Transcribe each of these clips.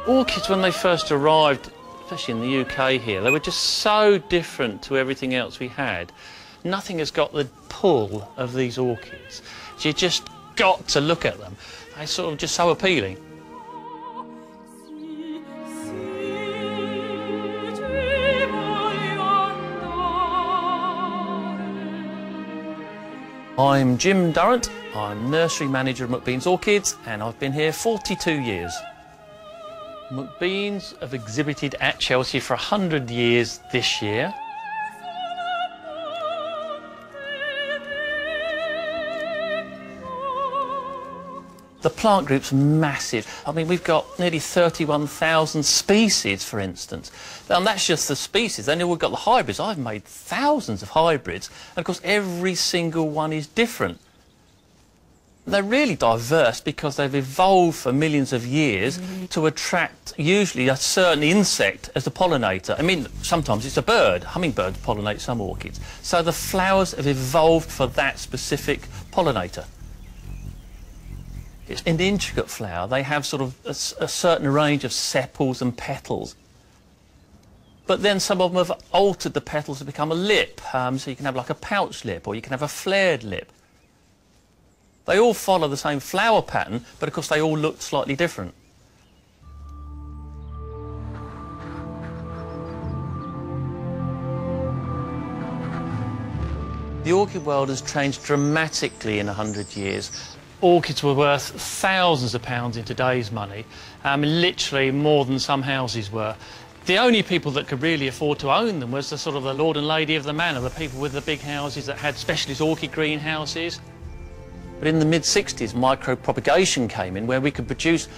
Orchids, when they first arrived, especially in the UK here, they were just so different to everything else we had. Nothing has got the pull of these orchids. So you just got to look at them. They're sort of just so appealing. I'm Jim Durrant. I'm nursery manager of McBean's Orchids, and I've been here 42 years. McBean's have exhibited at Chelsea for 100 years this year. The plant group's massive. I mean, we've got nearly 31,000 species, for instance. And that's just the species. Then we've got the hybrids. I've made thousands of hybrids. And of course, every single one is different. They're really diverse because they've evolved for millions of years to attract usually a certain insect as the pollinator. I mean, sometimes it's a bird. Hummingbirds pollinate some orchids. So the flowers have evolved for that specific pollinator. In the intricate flower, they have sort of a certain range of sepals and petals. But then some of them have altered the petals to become a lip. So you can have like a pouch lip, or you can have a flared lip. They all follow the same flower pattern, but of course they all look slightly different. The orchid world has changed dramatically in 100 years. Orchids were worth thousands of pounds in today's money, literally more than some houses were. The only people that could really afford to own them was the sort of the lord and lady of the manor, the people with the big houses that had specialist orchid greenhouses. But in the mid-60s, micropropagation came in, where we could produce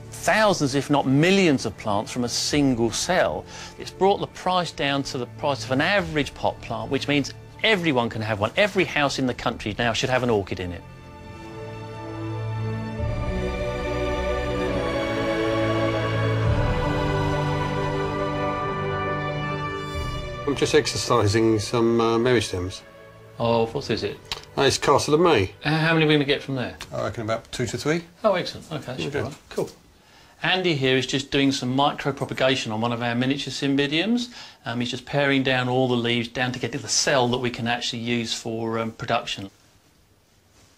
thousands, if not millions, of plants from a single cell. It's brought the price down to the price of an average pot plant, which means everyone can have one. Every house in the country now should have an orchid in it. I'm just exercising some meristems. Oh, what is it? It's Castle of May. How many are we going to get from there? I reckon about 2 to 3. Oh, excellent. OK, that should be Okay. right. Cool. Andy here is just doing some micropropagation on one of our miniature cymbidiums. He's just paring down all the leaves down to get to the cell that we can actually use for production.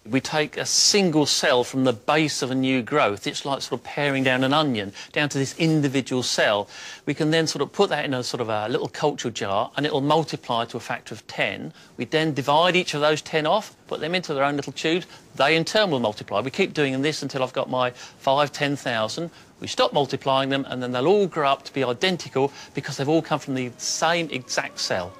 We take a single cell from the base of a new growth. It's like sort of paring down an onion down to this individual cell. We can then sort of put that in a sort of a little culture jar, and it'll multiply to a factor of 10. We then divide each of those 10 off, put them into their own little tubes. They in turn will multiply. We keep doing this until I've got my 10,000. We stop multiplying them, and then they'll all grow up to be identical because they've all come from the same exact cell.